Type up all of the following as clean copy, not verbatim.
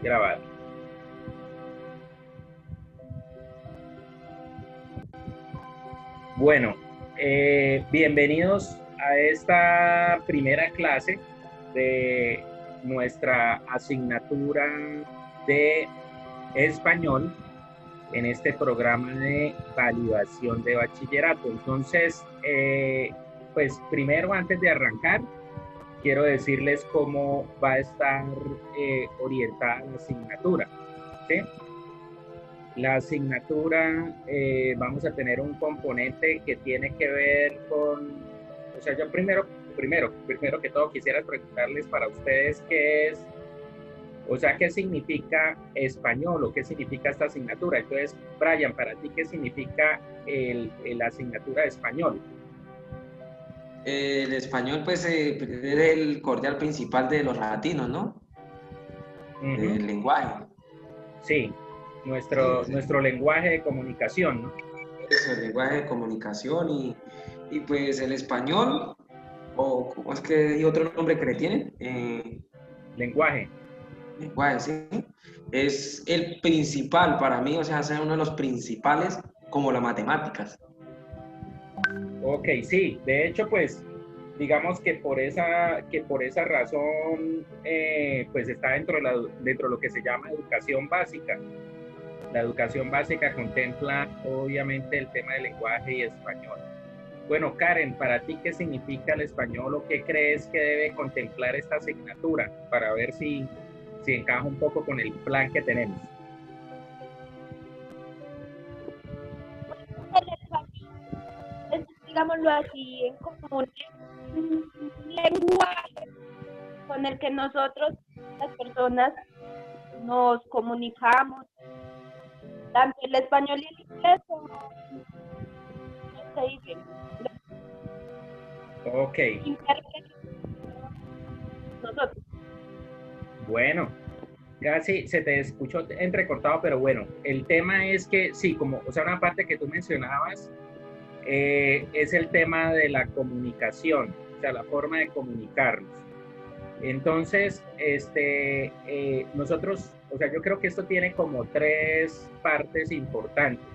Grabar. Bueno, bienvenidos a esta primera clase de nuestra asignatura de español en este programa de validación de bachillerato. Entonces, pues primero, antes de arrancar, quiero decirles cómo va a estar orientada la asignatura, ¿sí? La asignatura, vamos a tener un componente que tiene que ver con, o sea, yo primero que todo quisiera preguntarles para ustedes qué es, o sea, qué significa español o qué significa esta asignatura. Entonces, Brian, para ti, ¿qué significa la asignatura de español? El español, pues, es el cordial principal de los latinos, ¿no? Uh-huh. El lenguaje. Sí, Sí, nuestro lenguaje de comunicación, ¿no? eso, el lenguaje de comunicación y pues el español, o ¿cómo es que hay otro nombre que le tienen? Lenguaje. Lenguaje, sí. Es el principal para mí, o sea, es uno de los principales como las matemáticas. Ok, sí, de hecho, pues digamos que por esa razón, pues está dentro de lo que se llama educación básica. La educación básica contempla obviamente el tema del lenguaje y español. Bueno, Karen, para ti, ¿qué significa el español o qué crees que debe contemplar esta asignatura para ver si encaja un poco con el plan que tenemos? El español es, digámoslo así, en como un lenguaje con el que nosotros, las personas, nos comunicamos, tanto el español y el inglés como se dice, Ok, nosotros. bueno, casi se te escuchó entrecortado, pero bueno, el tema es que sí, como, o sea, una parte que tú mencionabas es el tema de la comunicación, o sea, la forma de comunicarnos. Entonces, nosotros, o sea, yo creo que esto tiene como tres partes importantes.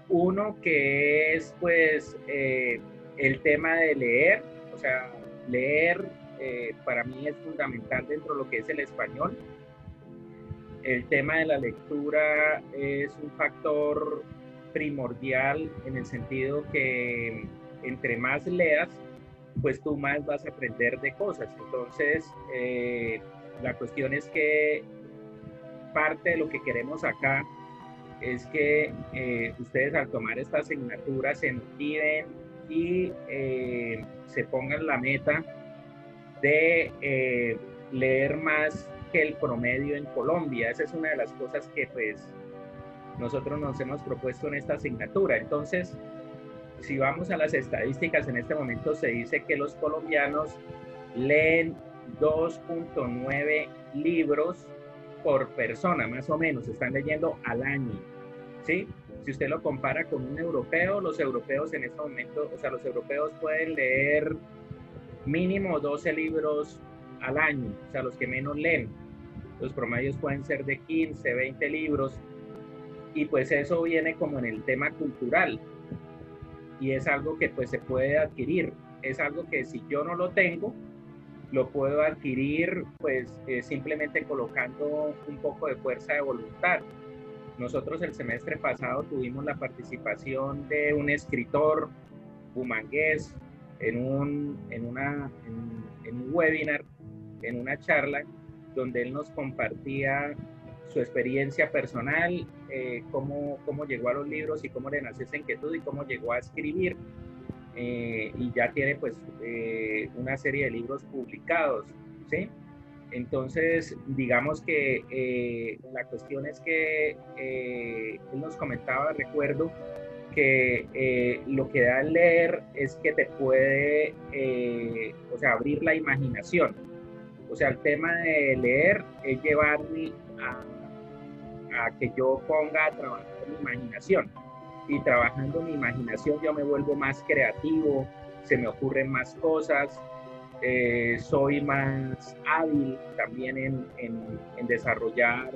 Uno que es, pues, el tema de leer, o sea, leer para mí es fundamental dentro de lo que es el español. El tema de la lectura es un factor primordial en el sentido que entre más leas, pues tú más vas a aprender de cosas. Entonces, la cuestión es que parte de lo que queremos acá es que ustedes al tomar esta asignatura se motiven y se pongan la meta de leer más que el promedio en Colombia. Esa es una de las cosas que pues nosotros nos hemos propuesto en esta asignatura. Entonces, si vamos a las estadísticas, en este momento se dice que los colombianos leen 2.9 libros por persona, más o menos, están leyendo al año, ¿sí? Si usted lo compara con un europeo, los europeos en este momento, o sea, los europeos pueden leer mínimo 12 libros al año, o sea, los que menos leen. Los promedios pueden ser de 15, 20 libros, y pues eso viene como en el tema cultural, y es algo que pues se puede adquirir, es algo que si yo no lo tengo, lo puedo adquirir pues simplemente colocando un poco de fuerza de voluntad. Nosotros el semestre pasado tuvimos la participación de un escritor bumangués en un webinar, en una charla, donde él nos compartía su experiencia personal, cómo llegó a los libros y cómo le nació esa inquietud y cómo llegó a escribir. Y ya tiene pues una serie de libros publicados, ¿sí? Entonces, digamos que la cuestión es que él nos comentaba, recuerdo, que lo que da el leer es que te puede, o sea, abrir la imaginación. O sea, el tema de leer es llevarme a que yo ponga a trabajar mi imaginación. Y trabajando mi imaginación yo me vuelvo más creativo, se me ocurren más cosas, soy más hábil también en desarrollar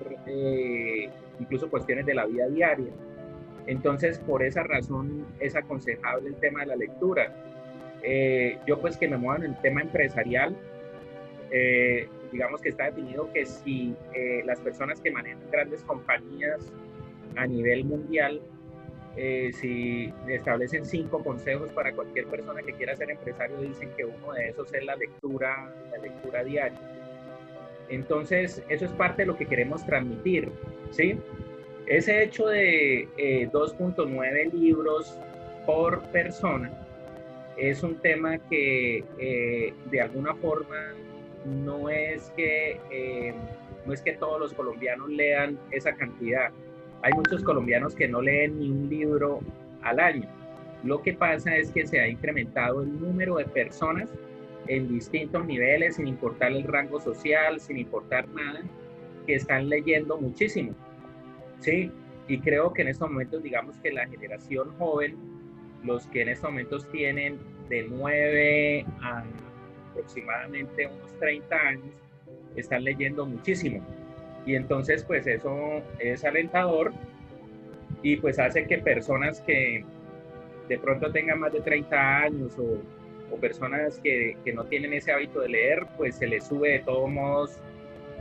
incluso cuestiones de la vida diaria. Entonces, por esa razón es aconsejable el tema de la lectura. Yo pues que me muevo en el tema empresarial, digamos que está definido que si las personas que manejan grandes compañías a nivel mundial, si establecen 5 consejos para cualquier persona que quiera ser empresario, dicen que uno de esos es la lectura diaria. Entonces, eso es parte de lo que queremos transmitir, ¿sí? Ese hecho de 2.9 libros por persona es un tema que de alguna forma no es que todos los colombianos lean esa cantidad. Hay muchos colombianos que no leen ni un libro al año. Lo que pasa es que se ha incrementado el número de personas en distintos niveles, sin importar el rango social, sin importar nada, que están leyendo muchísimo, ¿sí? Y creo que en estos momentos, digamos que la generación joven, los que en estos momentos tienen de 9 a aproximadamente unos 30 años, están leyendo muchísimo. Y entonces, pues eso es alentador y pues hace que personas que de pronto tengan más de 30 años o personas que no tienen ese hábito de leer, pues se les sube de todos modos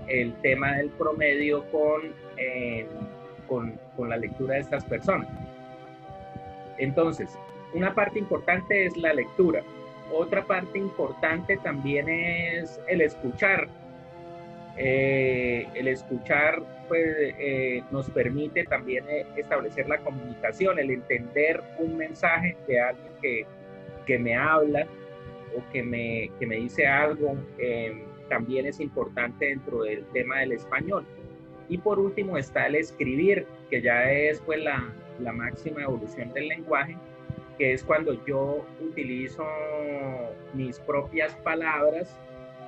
el tema del promedio con la lectura de estas personas. Entonces, una parte importante es la lectura. Otra parte importante también es el escuchar. El escuchar pues, nos permite también establecer la comunicación, el entender un mensaje de alguien que me habla o que me dice algo, también es importante dentro del tema del español. Y por último está el escribir, que ya es pues, la máxima evolución del lenguaje, que es cuando yo utilizo mis propias palabras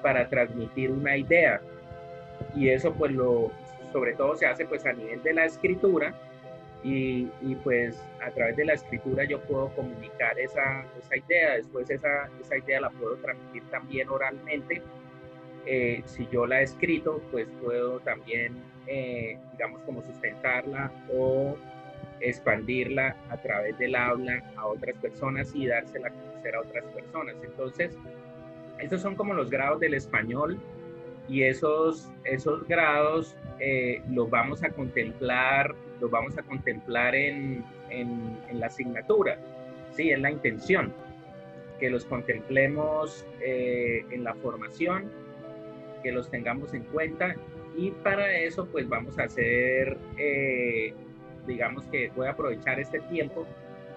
para transmitir una idea. Y eso pues sobre todo se hace pues a nivel de la escritura y pues a través de la escritura yo puedo comunicar esa idea. Después esa idea la puedo transmitir también oralmente. Si yo la he escrito, pues puedo también, digamos, como sustentarla o expandirla a través del habla a otras personas y dársela a conocer a otras personas. Entonces, estos son como los grados del español y esos grados los vamos a contemplar en la asignatura, ¿sí? Es la intención, que los contemplemos en la formación, que los tengamos en cuenta y para eso pues vamos a hacer, digamos que voy a aprovechar este tiempo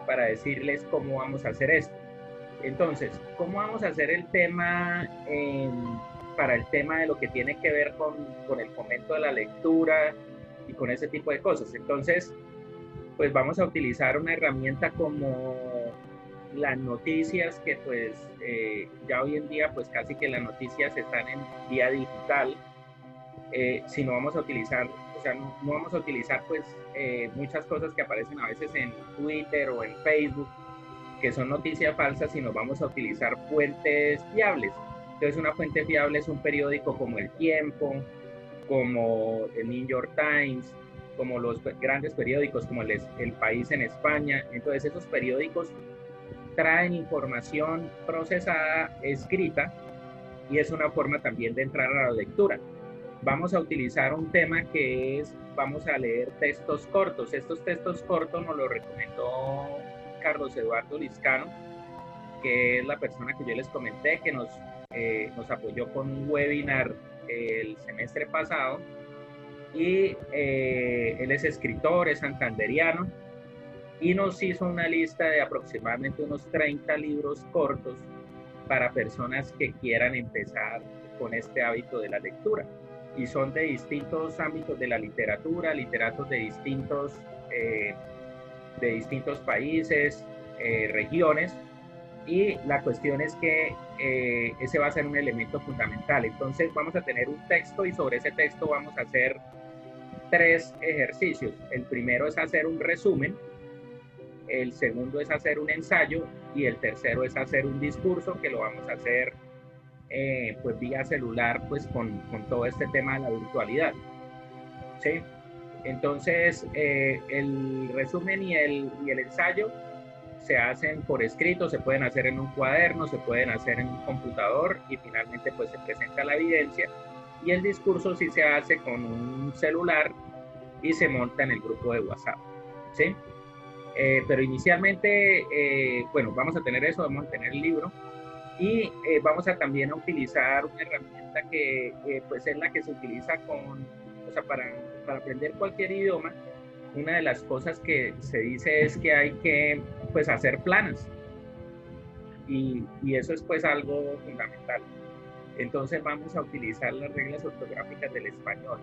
para decirles cómo vamos a hacer esto. Entonces, ¿cómo vamos a hacer el tema para el tema de lo que tiene que ver con el fomento de la lectura y con ese tipo de cosas? Entonces, pues vamos a utilizar una herramienta como las noticias, que pues ya hoy en día pues casi que las noticias están en vía digital, si no vamos a utilizar, o sea, no vamos a utilizar pues muchas cosas que aparecen a veces en Twitter o en Facebook, que son noticias falsas, sino vamos a utilizar fuentes fiables. Entonces una fuente fiable es un periódico como El Tiempo, como el New York Times, como los grandes periódicos como el País en España. Entonces esos periódicos traen información procesada, escrita, y es una forma también de entrar a la lectura. Vamos a utilizar un tema que es, vamos a leer textos cortos. Estos textos cortos nos los recomendó Carlos Eduardo Liscano, que es la persona que yo les comenté, que nos apoyó con un webinar el semestre pasado, y él es escritor, es santanderiano, y nos hizo una lista de aproximadamente unos 30 libros cortos para personas que quieran empezar con este hábito de la lectura. Y son de distintos ámbitos de la literatura, literatos de distintos países, regiones, y la cuestión es que ese va a ser un elemento fundamental. Entonces vamos a tener un texto y sobre ese texto vamos a hacer 3 ejercicios. El primero es hacer un resumen, el segundo es hacer un ensayo y el tercero es hacer un discurso, que lo vamos a hacer pues vía celular, pues con todo este tema de la virtualidad, ¿sí? Entonces, el resumen y el ensayo se hacen por escrito, se pueden hacer en un cuaderno, se pueden hacer en un computador y finalmente pues se presenta la evidencia, y el discurso sí se hace con un celular y se monta en el grupo de WhatsApp, ¿sí? Pero inicialmente, bueno, vamos a tener eso, vamos a tener el libro y vamos a también a utilizar una herramienta que pues es la que se utiliza o sea, para aprender cualquier idioma. Una de las cosas que se dice es que hay que pues hacer planas y eso es pues algo fundamental. Entonces vamos a utilizar las reglas ortográficas del español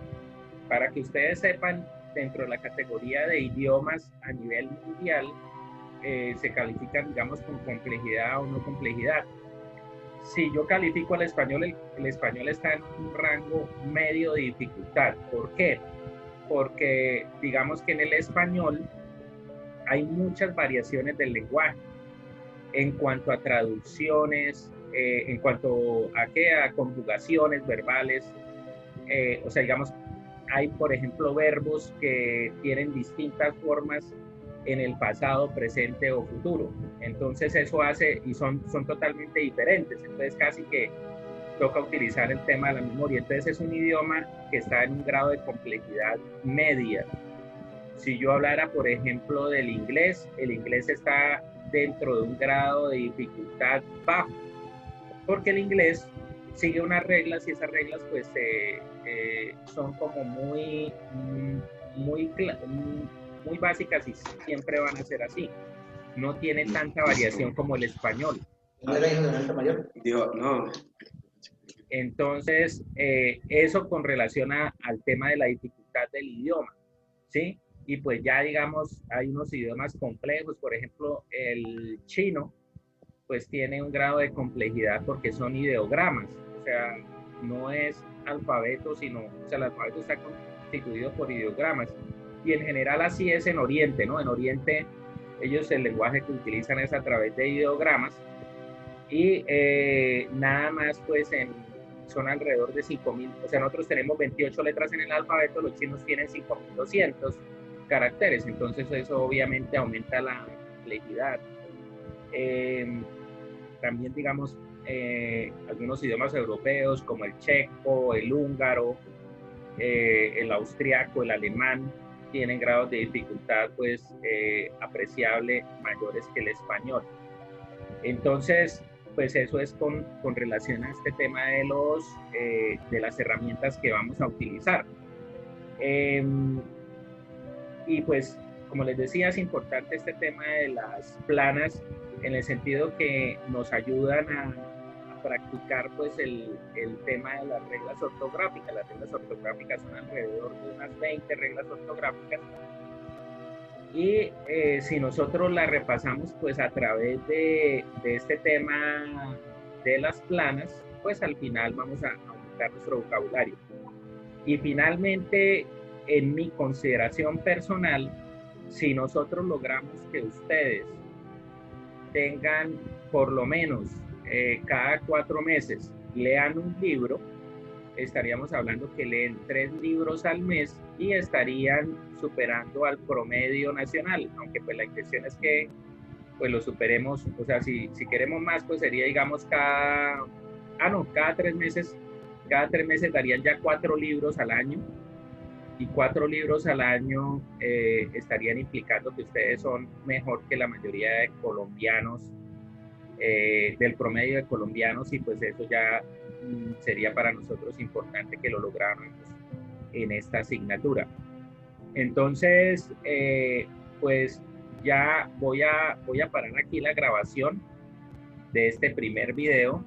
para que ustedes sepan, dentro de la categoría de idiomas a nivel mundial, se califican, digamos, con complejidad o no complejidad. Si yo califico al español, el español está en un rango medio de dificultad. ¿Por qué? Porque digamos que en el español hay muchas variaciones del lenguaje en cuanto a traducciones, en cuanto a conjugaciones verbales, o sea, digamos, hay, por ejemplo, verbos que tienen distintas formas en el pasado, presente o futuro. Entonces eso hace, y son totalmente diferentes, entonces casi que toca utilizar el tema de la memoria. Entonces es un idioma que está en un grado de complejidad media. Si yo hablara, por ejemplo, del inglés, el inglés está dentro de un grado de dificultad bajo, porque el inglés sigue unas reglas y esas reglas pues son como muy básicas y siempre van a ser así. No tiene tanta variación como el español. No. Entonces, eso con relación al tema de la dificultad del idioma, ¿sí? Y pues ya digamos, hay unos idiomas complejos, por ejemplo, el chino, pues tiene un grado de complejidad porque son ideogramas, o sea, no es alfabeto, sino, o sea, el alfabeto está constituido por ideogramas. Y en general así es en Oriente, ¿no? En Oriente ellos el lenguaje que utilizan es a través de ideogramas y nada más pues son alrededor de 5.000, o sea, nosotros tenemos 28 letras en el alfabeto, los chinos tienen 5.200 caracteres, entonces eso obviamente aumenta la complejidad. También digamos algunos idiomas europeos como el checo, el húngaro, el austriaco, el alemán, tienen grados de dificultad pues apreciable mayores que el español. Entonces, pues eso es con relación a este tema de las herramientas que vamos a utilizar. Y pues, como les decía, es importante este tema de las planas en el sentido que nos ayudan a practicar pues el tema de las reglas ortográficas. Las reglas ortográficas son alrededor de unas 20 reglas ortográficas y si nosotros las repasamos pues a través de este tema de las planas, pues al final vamos a aumentar nuestro vocabulario. Y finalmente, en mi consideración personal, si nosotros logramos que ustedes tengan por lo menos cada 4 meses lean un libro, estaríamos hablando que leen 3 libros al mes y estarían superando al promedio nacional, aunque pues la intención es que pues lo superemos, o sea, si queremos más, pues sería digamos cada 3 meses, darían ya 4 libros al año, y 4 libros al año estarían implicando que ustedes son mejor que la mayoría de colombianos, del promedio de colombianos, y pues eso ya sería para nosotros importante que lo lográramos en esta asignatura. Entonces, pues ya voy a parar aquí la grabación de este primer video